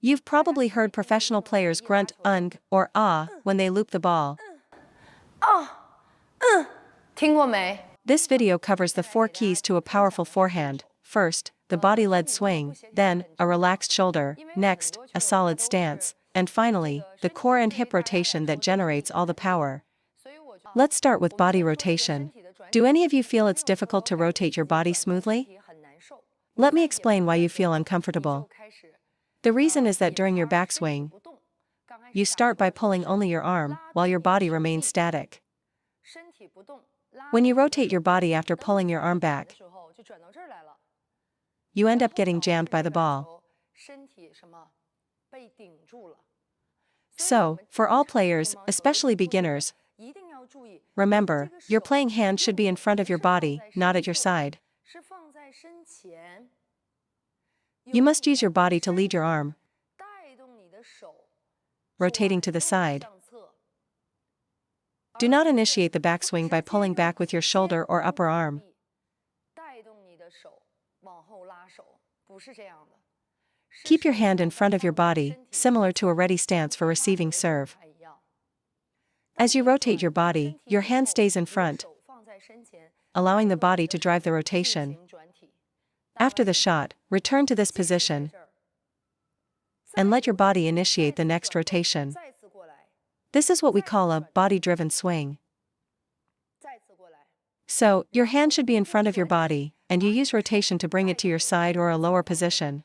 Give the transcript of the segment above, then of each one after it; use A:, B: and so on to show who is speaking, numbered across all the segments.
A: You've probably heard professional players grunt "ung" or "ah" when they loop the ball.
B: 听过没?
A: This video covers the 4 keys to a powerful forehand. First, the body-led swing, then, a relaxed shoulder, next, a solid stance, and finally, the core and hip rotation that generates all the power. Let's start with body rotation. Do any of you feel it's difficult to rotate your body smoothly? Let me explain why you feel uncomfortable. The reason is that during your backswing, you start by pulling only your arm, while your body remains static. When you rotate your body after pulling your arm back, you end up getting jammed by the ball. So, for all players, especially beginners, remember, your playing hand should be in front of your body, not at your side. You must use your body to lead your arm, rotating to the side. Do not initiate the backswing by pulling back with your shoulder or upper arm. Keep your hand in front of your body, similar to a ready stance for receiving serve. As you rotate your body, your hand stays in front, allowing the body to drive the rotation. After the shot, return to this position and let your body initiate the next rotation. This is what we call a body-driven swing. So, your hand should be in front of your body, and you use rotation to bring it to your side or a lower position.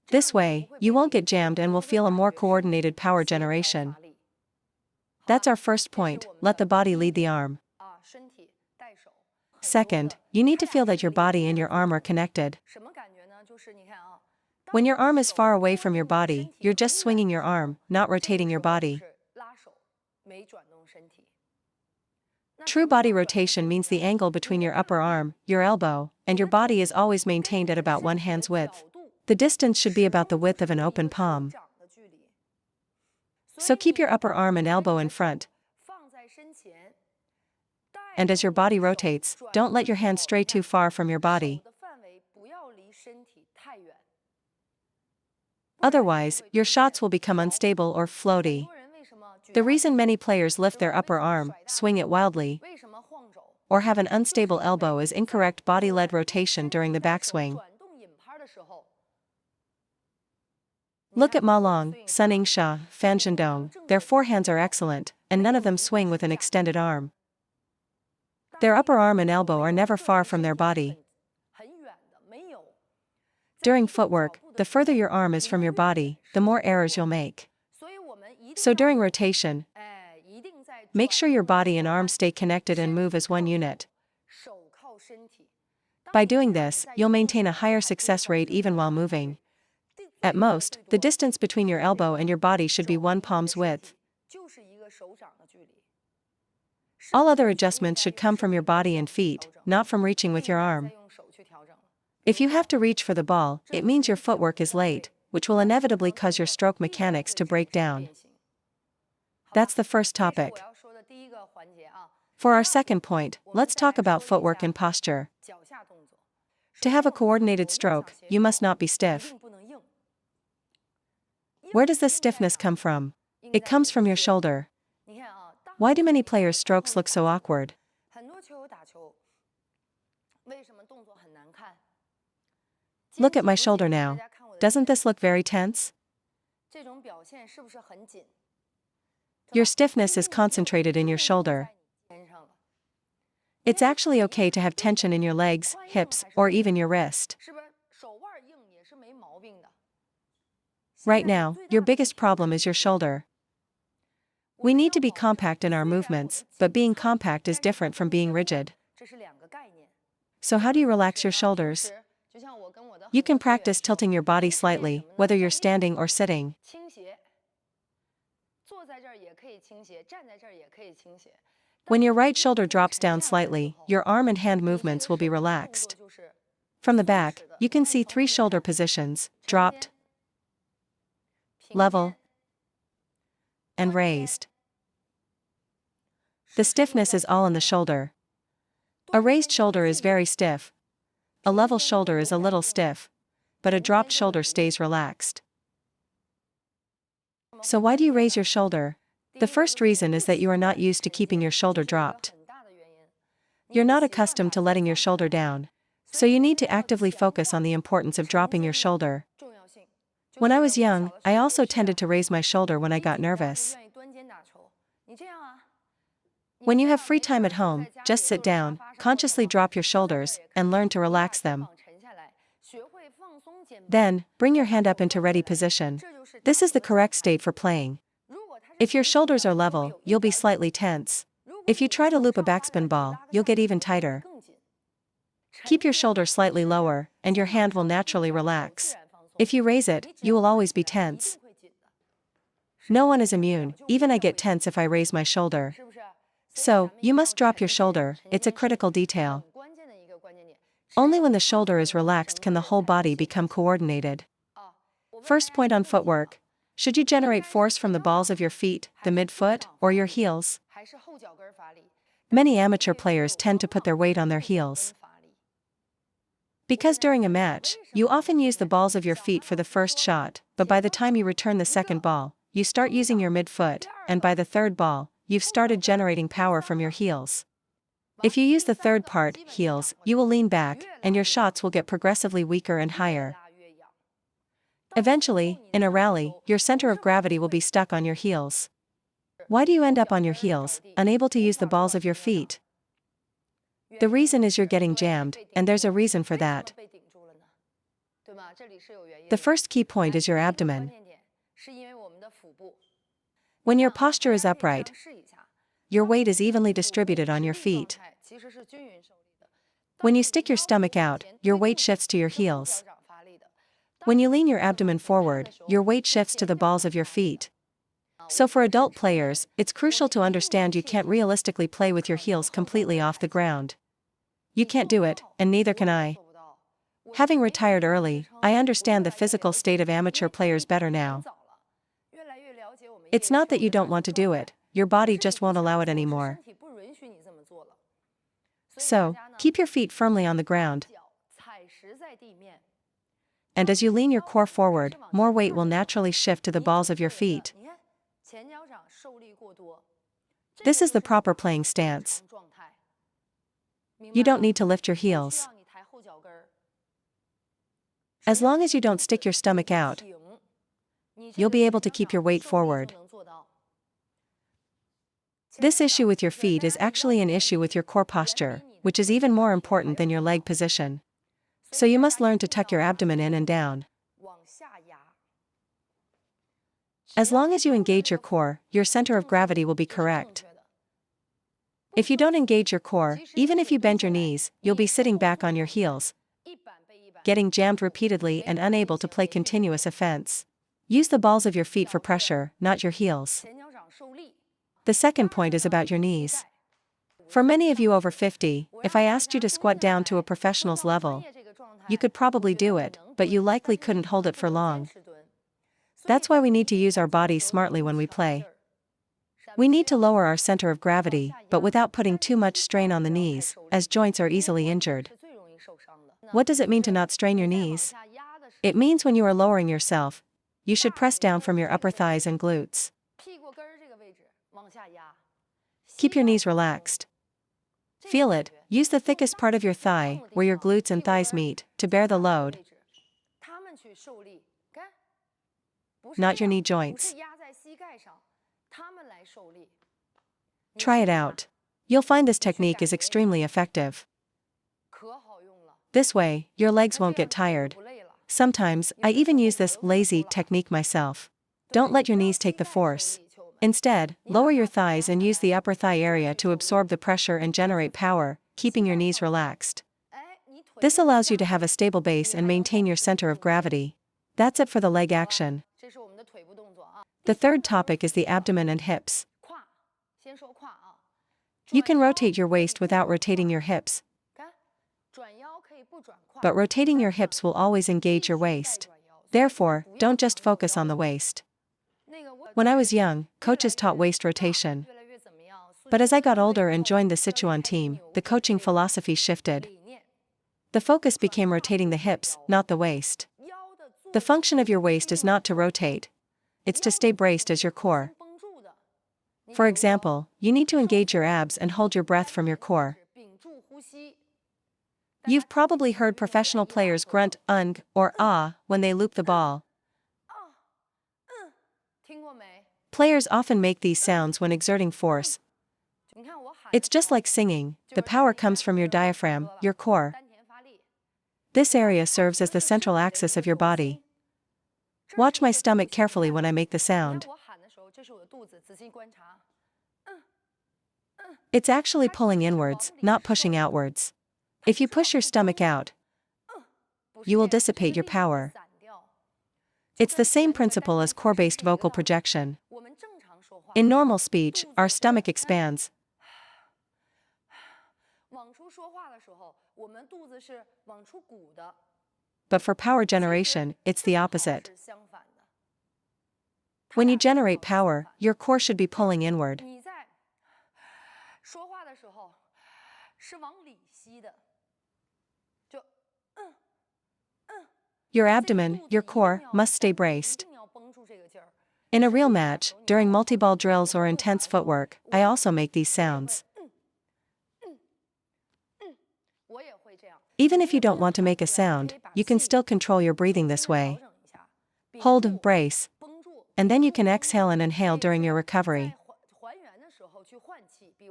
A: This way, you won't get jammed and will feel a more coordinated power generation. That's our first point: let the body lead the arm. Second, you need to feel that your body and your arm are connected. When your arm is far away from your body, you're just swinging your arm, not rotating your body. True body rotation means the angle between your upper arm, your elbow, and your body is always maintained at about one hand's width. The distance should be about the width of an open palm. So keep your upper arm and elbow in front. And as your body rotates, don't let your hand stray too far from your body. Otherwise, your shots will become unstable or floaty. The reason many players lift their upper arm, swing it wildly, or have an unstable elbow is incorrect body-led rotation during the backswing. Look at Ma Long, Sun Yingsha, Fan Zhendong. Their forehands are excellent, and none of them swing with an extended arm. Their upper arm and elbow are never far from their body. During footwork, the further your arm is from your body, the more errors you'll make. So during rotation, make sure your body and arm stay connected and move as one unit. By doing this, you'll maintain a higher success rate even while moving. At most, the distance between your elbow and your body should be one palm's width. All other adjustments should come from your body and feet, not from reaching with your arm. If you have to reach for the ball, it means your footwork is late, which will inevitably cause your stroke mechanics to break down. That's the first topic. For our second point, let's talk about footwork and posture. To have a coordinated stroke, you must not be stiff. Where does this stiffness come from? It comes from your shoulder. Why do many players' strokes look so awkward? Look at my shoulder now. Doesn't this look very tense? Your stiffness is concentrated in your shoulder. It's actually okay to have tension in your legs, hips, or even your wrist. Right now, your biggest problem is your shoulder. We need to be compact in our movements, but being compact is different from being rigid. So how do you relax your shoulders? You can practice tilting your body slightly, whether you're standing or sitting. When your right shoulder drops down slightly, your arm and hand movements will be relaxed. From the back, you can see 3 shoulder positions: dropped, level, and raised. The stiffness is all in the shoulder. A raised shoulder is very stiff. A level shoulder is a little stiff, but a dropped shoulder stays relaxed. So why do you raise your shoulder? The first reason is that you are not used to keeping your shoulder dropped. You're not accustomed to letting your shoulder down. So you need to actively focus on the importance of dropping your shoulder. When I was young, I also tended to raise my shoulder when I got nervous. When you have free time at home, just sit down, consciously drop your shoulders, and learn to relax them. Then, bring your hand up into ready position. This is the correct state for playing. If your shoulders are level, you'll be slightly tense. If you try to loop a backspin ball, you'll get even tighter. Keep your shoulder slightly lower, and your hand will naturally relax. If you raise it, you will always be tense. No one is immune, even I get tense if I raise my shoulder. So, you must drop your shoulder, it's a critical detail. Only when the shoulder is relaxed can the whole body become coordinated. First point on footwork. Should you generate force from the balls of your feet, the midfoot, or your heels? Many amateur players tend to put their weight on their heels. Because during a match, you often use the balls of your feet for the first shot, but by the time you return the second ball, you start using your midfoot, and by the third ball, you've started generating power from your heels. If you use the third part, heels, you will lean back, and your shots will get progressively weaker and higher. Eventually, in a rally, your center of gravity will be stuck on your heels. Why do you end up on your heels, unable to use the balls of your feet? The reason is you're getting jammed, and there's a reason for that. The first key point is your abdomen. When your posture is upright, your weight is evenly distributed on your feet. When you stick your stomach out, your weight shifts to your heels. When you lean your abdomen forward, your weight shifts to the balls of your feet. So for adult players, it's crucial to understand you can't realistically play with your heels completely off the ground. You can't do it, and neither can I. Having retired early, I understand the physical state of amateur players better now. It's not that you don't want to do it, your body just won't allow it anymore. So, keep your feet firmly on the ground. And as you lean your core forward, more weight will naturally shift to the balls of your feet. This is the proper playing stance. You don't need to lift your heels. As long as you don't stick your stomach out, you'll be able to keep your weight forward. This issue with your feet is actually an issue with your core posture, which is even more important than your leg position. So you must learn to tuck your abdomen in and down. As long as you engage your core, your center of gravity will be correct. If you don't engage your core, even if you bend your knees, you'll be sitting back on your heels, getting jammed repeatedly and unable to play continuous offense. Use the balls of your feet for pressure, not your heels. The second point is about your knees. For many of you over 50, if I asked you to squat down to a professional's level, you could probably do it, but you likely couldn't hold it for long. That's why we need to use our bodies smartly when we play. We need to lower our center of gravity, but without putting too much strain on the knees, as joints are easily injured. What does it mean to not strain your knees? It means when you are lowering yourself, you should press down from your upper thighs and glutes. Keep your knees relaxed. Feel it, use the thickest part of your thigh, where your glutes and thighs meet, to bear the load. Not your knee joints. Try it out. You'll find this technique is extremely effective. This way, your legs won't get tired. Sometimes, I even use this lazy technique myself. Don't let your knees take the force. Instead, lower your thighs and use the upper thigh area to absorb the pressure and generate power, keeping your knees relaxed. This allows you to have a stable base and maintain your center of gravity. That's it for the leg action. The third topic is the abdomen and hips. You can rotate your waist without rotating your hips, but rotating your hips will always engage your waist. Therefore, don't just focus on the waist. When I was young, coaches taught waist rotation. But as I got older and joined the Sichuan team, the coaching philosophy shifted. The focus became rotating the hips, not the waist. The function of your waist is not to rotate. It's to stay braced as your core. For example, you need to engage your abs and hold your breath from your core. You've probably heard professional players grunt "ung" or "ah" when they loop the ball. Players often make these sounds when exerting force. It's just like singing, the power comes from your diaphragm, your core. This area serves as the central axis of your body. Watch my stomach carefully when I make the sound. It's actually pulling inwards, not pushing outwards. If you push your stomach out, you will dissipate your power. It's the same principle as core-based vocal projection. In normal speech, our stomach expands. But for power generation, it's the opposite. When you generate power, your core should be pulling inward. Your abdomen, your core, must stay braced. In a real match, during multi-ball drills or intense footwork, I also make these sounds. Even if you don't want to make a sound, you can still control your breathing this way. Hold, brace, and then you can exhale and inhale during your recovery.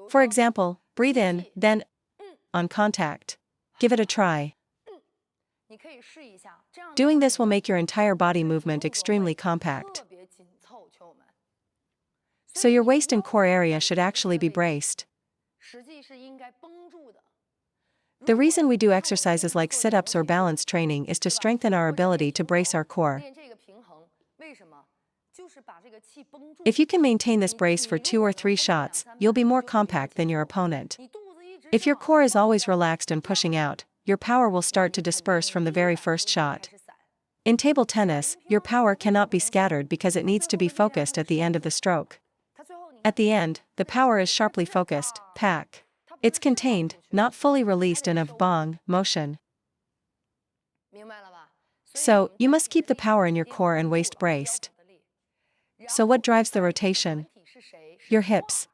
A: For example, breathe in, then on contact. Give it a try. Doing this will make your entire body movement extremely compact. So your waist and core area should actually be braced. The reason we do exercises like sit-ups or balance training is to strengthen our ability to brace our core. If you can maintain this brace for 2 or 3 shots, you'll be more compact than your opponent. If your core is always relaxed and pushing out, your power will start to disperse from the very first shot. In table tennis, your power cannot be scattered because it needs to be focused at the end of the stroke. At the end, the power is sharply focused, pack. It's contained, not fully released in a bong motion. So, you must keep the power in your core and waist braced. So what drives the rotation? Your hips.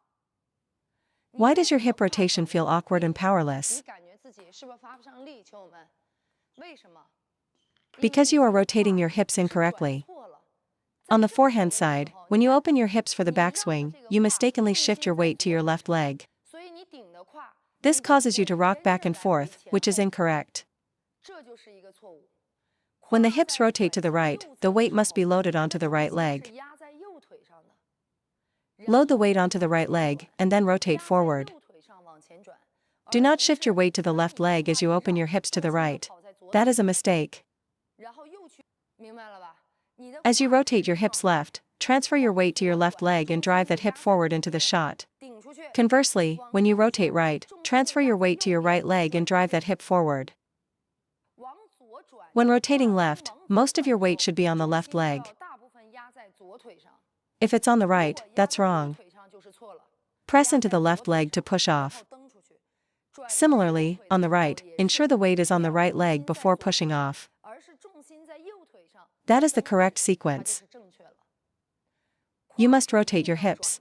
A: Why does your hip rotation feel awkward and powerless? Because you are rotating your hips incorrectly. On the forehand side, when you open your hips for the backswing, you mistakenly shift your weight to your left leg. This causes you to rock back and forth, which is incorrect. When the hips rotate to the right, the weight must be loaded onto the right leg. Load the weight onto the right leg, and then rotate forward. Do not shift your weight to the left leg as you open your hips to the right. That is a mistake. As you rotate your hips left, transfer your weight to your left leg and drive that hip forward into the shot. Conversely, when you rotate right, transfer your weight to your right leg and drive that hip forward. When rotating left, most of your weight should be on the left leg. If it's on the right, that's wrong. Press into the left leg to push off. Similarly, on the right, ensure the weight is on the right leg before pushing off. That is the correct sequence. You must rotate your hips.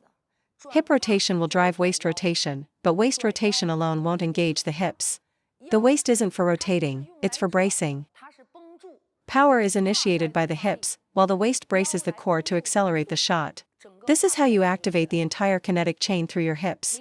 A: Hip rotation will drive waist rotation, but waist rotation alone won't engage the hips. The waist isn't for rotating, it's for bracing. Power is initiated by the hips, while the waist braces the core to accelerate the shot. This is how you activate the entire kinetic chain through your hips.